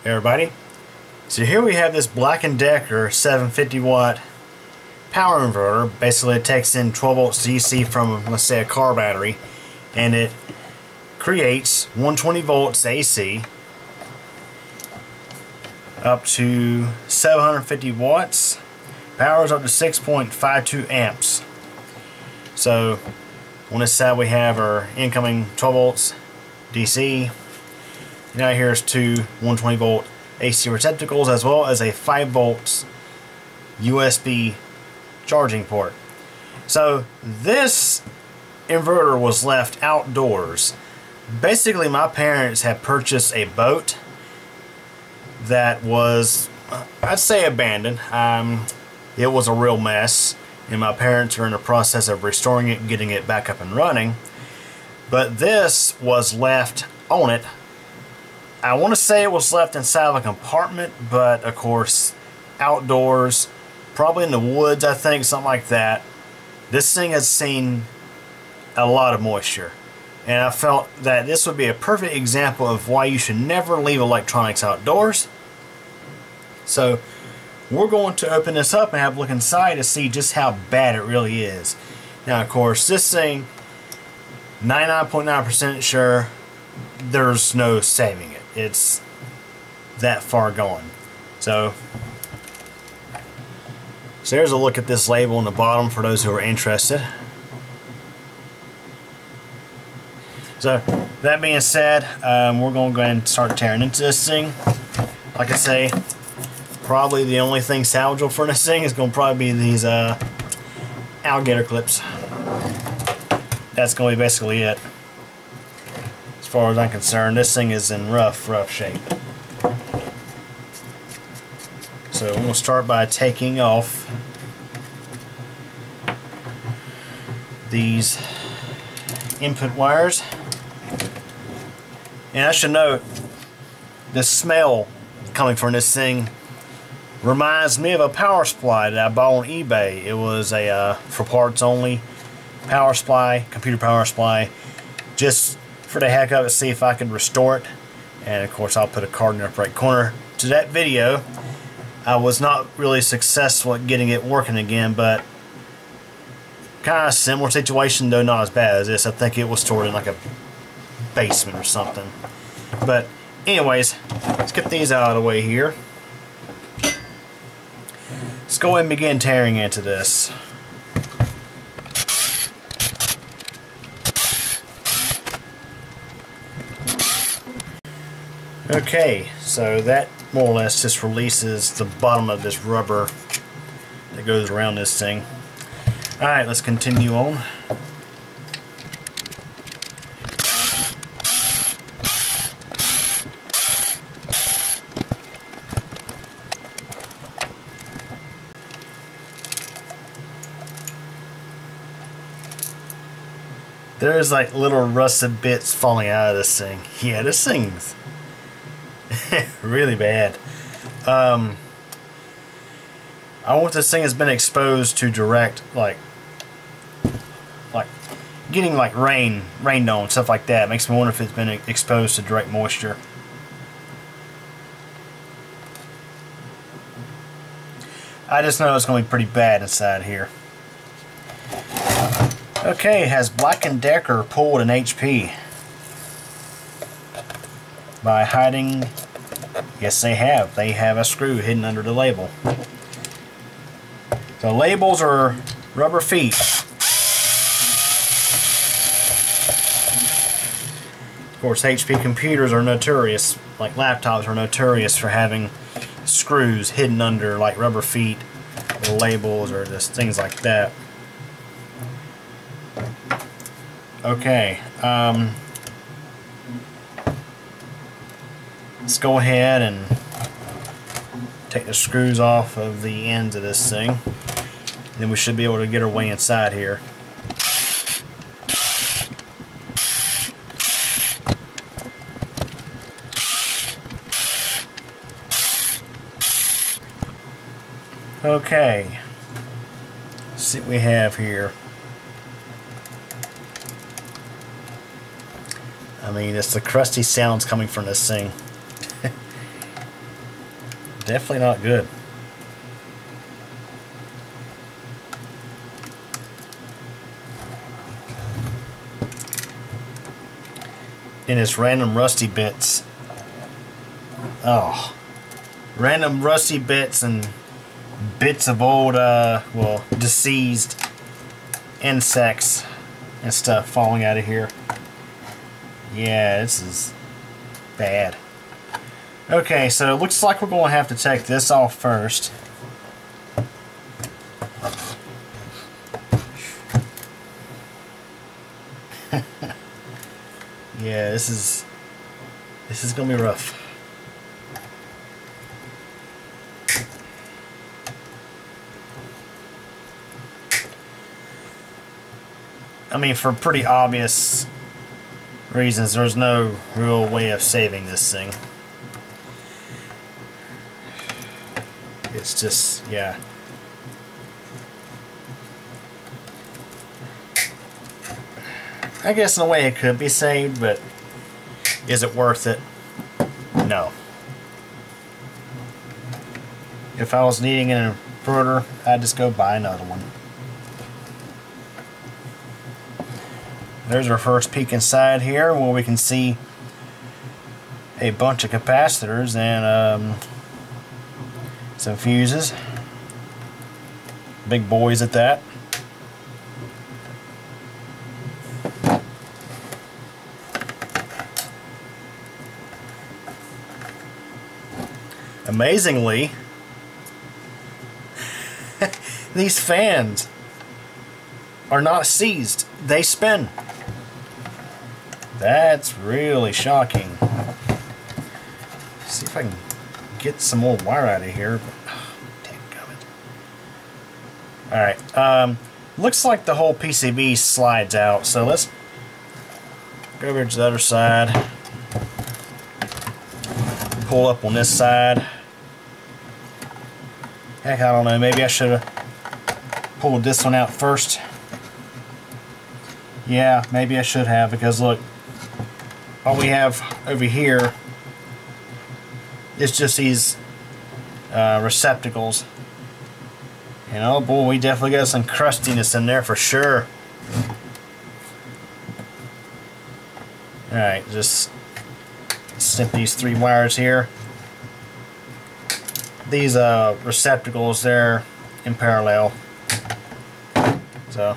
everybody. So here we have this Black & Decker 750 watt power inverter. Basically it takes in 12 volts DC from, let's say, a car battery, and it creates 120 volts AC up to 750 watts, powers up to 6.52 amps. So on this side we have our incoming 12 volts DC. Now here's two 120 volt AC receptacles, as well as a 5 volts USB charging port. So this inverter was left outdoors. Basically, my parents had purchased a boat that was, I'd say, abandoned. It was a real mess, and my parents are in the process of restoring it and getting it back up and running. But this was left on it. I want to say it was left inside of a compartment, but of course outdoors, probably in the woods, I think, something like that. This thing has seen a lot of moisture, and I felt that this would be a perfect example of why you should never leave electronics outdoors. So we're going to open this up and have a look inside to see just how bad it really is. Now, of course, this thing, 99.9% sure there's no saving it. It's that far gone. So there's a look at this label on the bottom for those who are interested. So that being said, we're going to go ahead and start tearing into this thing. Like I say, probably the only thing salvageable for this thing is going to probably be these alligator clips. That's going to be basically it. As far as I'm concerned, this thing is in rough shape. So I'm going to start by taking off these input wires. And I should note, the smell coming from this thing reminds me of a power supply that I bought on eBay. It was a for parts only power supply, computer power supply, just for the heck of it, see if I could restore it. And of course I'll put a card in the upper right corner to that video. I was not really successful at getting it working again, but kind of similar situation, though not as bad as this. I think it was stored in like a basement or something. But anyways, let's get these out of the way here. Let's go ahead and begin tearing into this. Okay, so that more or less just releases the bottom of this rubber that goes around this thing. Alright, let's continue on. There's like little rusted bits falling out of this thing. Yeah, this thing's really bad. I wonder if this thing has been exposed to direct, like getting like rained on, stuff like that. It makes me wonder if it's been exposed to direct moisture. I just know it's going to be pretty bad inside here. Okay, has Black & Decker pulled an HP by hiding? Yes, they have. They have a screw hidden under the label. The labels are rubber feet. Of course, HP computers are notorious, like laptops are notorious for having screws hidden under like rubber feet or labels or just things like that. Okay, let's go ahead and take the screws off of the ends of this thing. Then we should be able to get our way inside here. Okay, let's see what we have here. I mean, it's the crusty sounds coming from this thing. Definitely not good. And it's random rusty bits. Oh. Random rusty bits and bits of old, well, deceased insects and stuff falling out of here. Yeah, this is bad. Okay, so it looks like we're going to have to take this off first. Yeah, this is going to be rough. I mean, for pretty obvious reasons, there's no real way of saving this thing. It's just, yeah. I guess in a way it could be saved, but is it worth it? No. If I was needing an inverter, I'd just go buy another one. There's our first peek inside here, where we can see a bunch of capacitors and some fuses. Big boys at that. Amazingly, these fans are not seized. They spin. That's really shocking. See if I can get some more wire out of here. Alright, looks like the whole PCB slides out, so let's go over to the other side. Pull up on this side. Heck, I don't know, maybe I should have pulled this one out first. Yeah, maybe I should have, because look, all we have over here is just these receptacles. And oh boy, we definitely got some crustiness in there for sure. Alright, just snip these 3 wires here. These receptacles, they're in parallel. So,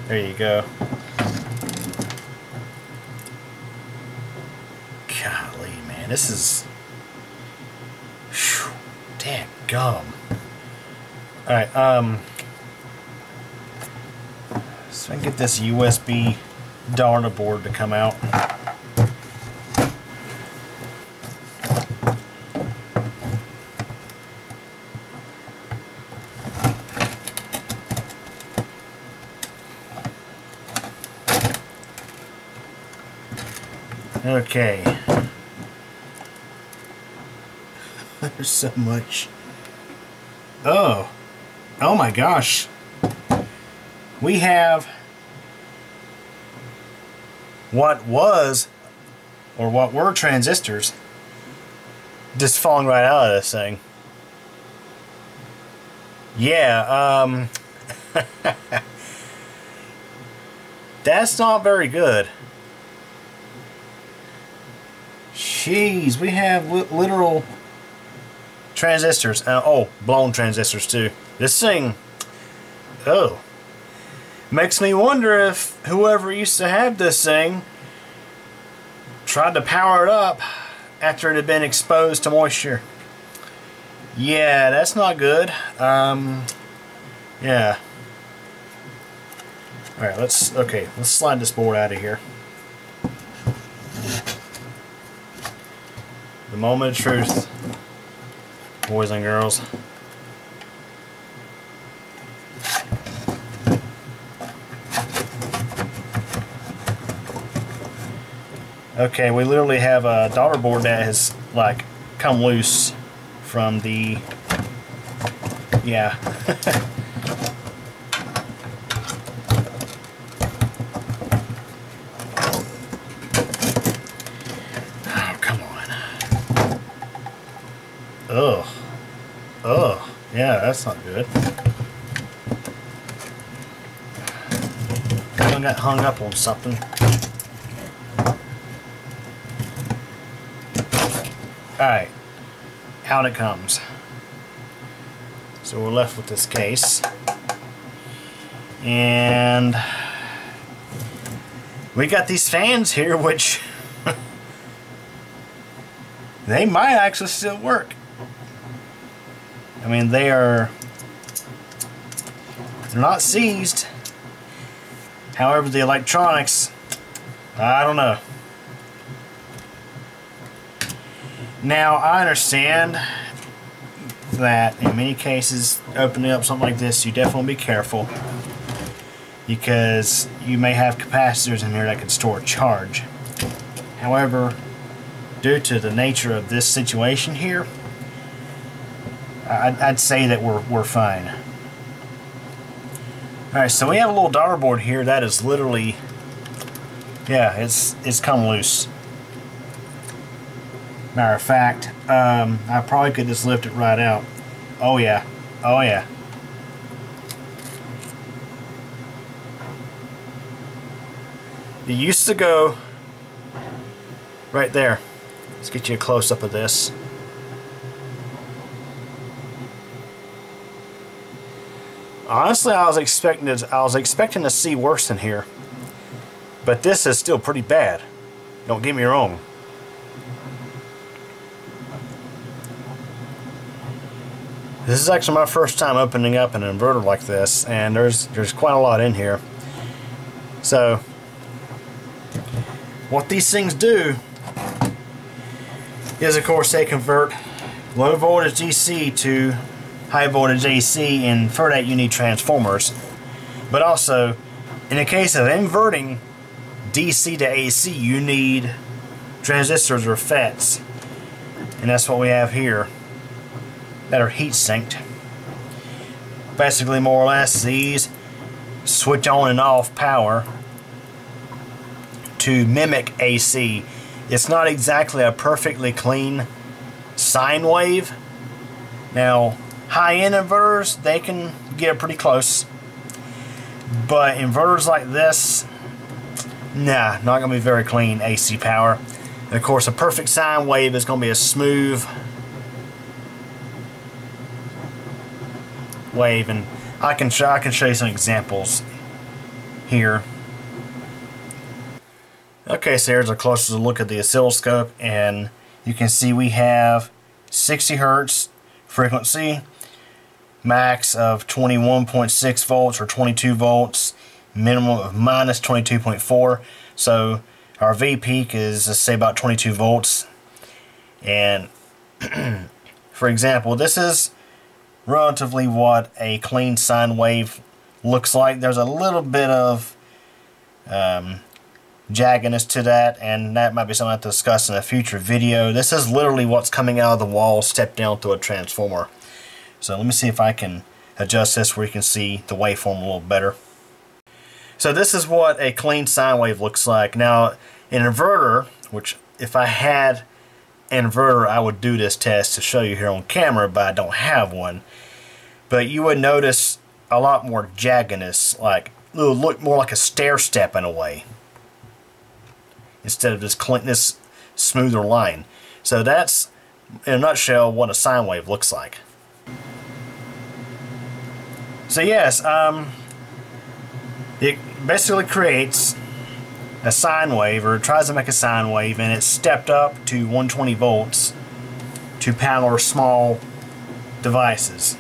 there you go. Golly, man, this is... Dadgum. Alright, so I can get this USB data board to come out. Okay. There's so much. Oh my gosh. We have what was, or what were, transistors just falling right out of this thing. Yeah, that's not very good. Jeez, we have literal transistors. Oh, blown transistors too. This thing, oh, makes me wonder if whoever used to have this thing tried to power it up after it had been exposed to moisture. Yeah, that's not good. Yeah. Alright, let's slide this board out of here. The moment of truth, boys and girls. Okay, we literally have a daughter board that has like come loose from the, yeah. that's not good. I got hung up on something. Alright, out it comes. So we're left with this case. And we got these fans here, which they might actually still work. I mean, they're not seized. However, the electronics, I don't know. Now, I understand that in many cases, opening up something like this, you definitely be careful, because you may have capacitors in there that can store charge. However, due to the nature of this situation here, I'd say that we're fine. Alright, so we have a little daughter board here that is literally, yeah, it's come loose. Matter of fact, I probably could just lift it right out. Oh yeah, oh yeah. It used to go right there. Let's get you a close-up of this. Honestly, I was expecting to see worse in here, but this is still pretty bad. Don't get me wrong. This is actually my first time opening up an inverter like this, and there's quite a lot in here. So, what these things do is, of course, they convert low voltage DC to high voltage AC, and for that you need transformers. But also, in the case of inverting DC to AC, you need transistors or FETs, and that's what we have here, that are heat sinked. Basically, more or less, these switch on and off power to mimic AC. It's not exactly a perfectly clean sine wave. Now, high-end inverters, they can get pretty close, but inverters like this, nah, not going to be very clean AC power. And of course, a perfect sine wave is going to be a smooth wave, and I can show you some examples here. Okay, so here's a closer look at the oscilloscope, and you can see we have 60 Hertz frequency, max of 21.6 volts or 22 volts, minimum of minus 22.4. So our V peak is, let's say, about 22 volts. And for example, this is relatively what a clean sine wave looks like. There's a little bit of jaggedness to that, and that might be something I have to discuss in a future video. This is literally what's coming out of the wall stepped down through a transformer. So let me see if I can adjust this where you can see the waveform a little better. So this is what a clean sine wave looks like. Now, an inverter, which if I had an inverter, I would do this test to show you here on camera, but I don't have one. But you would notice a lot more jaggedness, like it would look more like a stair step in a way, instead of this smoother line. So that's, in a nutshell, what a sine wave looks like. So yes, it basically creates a sine wave, or tries to make a sine wave, and it's stepped up to 120 volts to power small devices.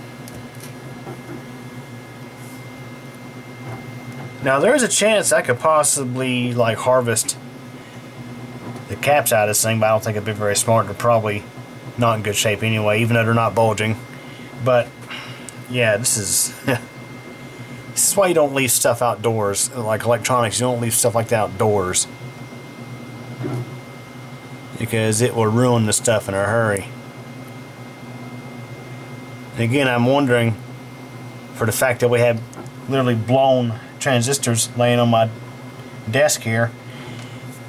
Now there's a chance I could possibly like harvest the caps out of this thing, but I don't think it'd be very smart. They're probably not in good shape anyway, even though they're not bulging. But yeah, this is this is why you don't leave stuff outdoors, like electronics. You don't leave stuff like that outdoors, because it will ruin the stuff in a hurry. And again, I'm wondering, for the fact that we have literally blown transistors laying on my desk here,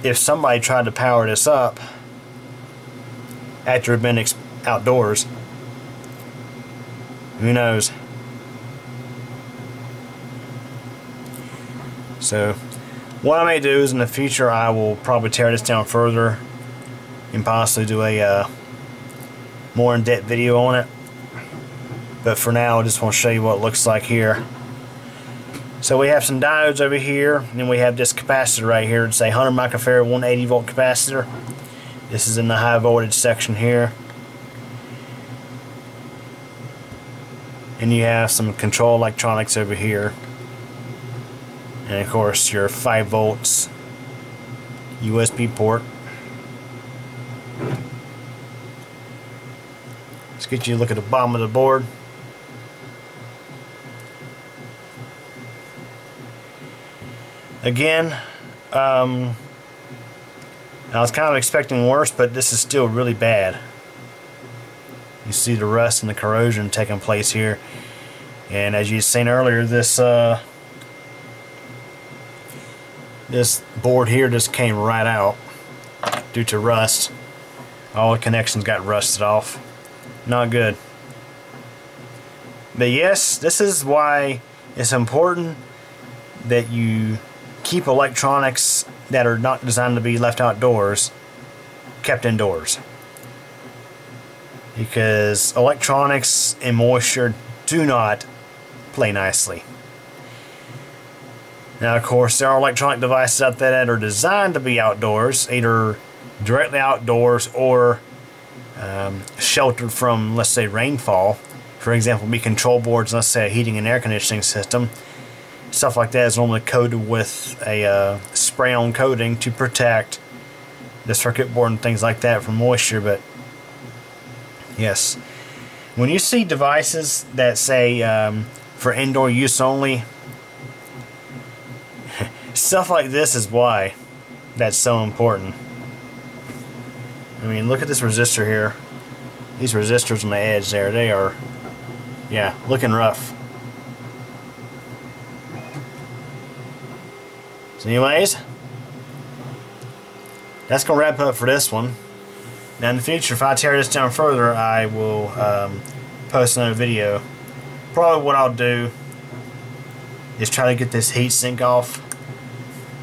if somebody tried to power this up after it had been outdoors, Who knows? So what I may do is in the future I will probably tear this down further and possibly do a more in-depth video on it. But for now I just want to show you what it looks like here. So we have some diodes over here, and then we have this capacitor right here. It's a 100 microfarad 180 volt capacitor. This is in the high voltage section here. And you have some control electronics over here. And of course your 5 volts USB port. Let's get you a look at the bottom of the board. Again, I was kind of expecting worse, but this is still really bad. You see the rust and the corrosion taking place here. And as you've seen earlier, this board here just came right out due to rust. All the connections got rusted off. Not good. But yes, this is why it's important that you keep electronics that are not designed to be left outdoors kept indoors, because electronics and moisture do not play nicely. Now of course there are electronic devices out there that are designed to be outdoors, either directly outdoors or sheltered from, let's say, rainfall. For example, be control boards, let's say a heating and air conditioning system. Stuff like that is normally coated with a spray-on coating to protect the circuit board and things like that from moisture. But yes, when you see devices that say for indoor use only, stuff like this is why that's so important. I mean, look at this resistor here. These resistors on the edge there, they are, yeah, looking rough. So anyways, that's going to wrap up for this one. Now in the future, if I tear this down further, I will post another video. Probably what I'll do is try to get this heat sink off.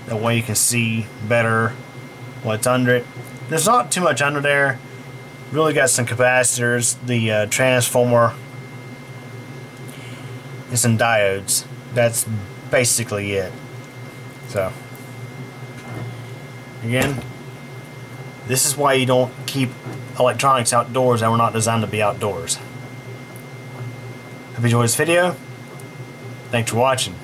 That way you can see better what's under it. There's not too much under there. Really got some capacitors, the transformer, and some diodes. That's basically it. So, again, this is why you don't keep electronics outdoors that were not designed to be outdoors. Hope you enjoyed this video. Thanks for watching.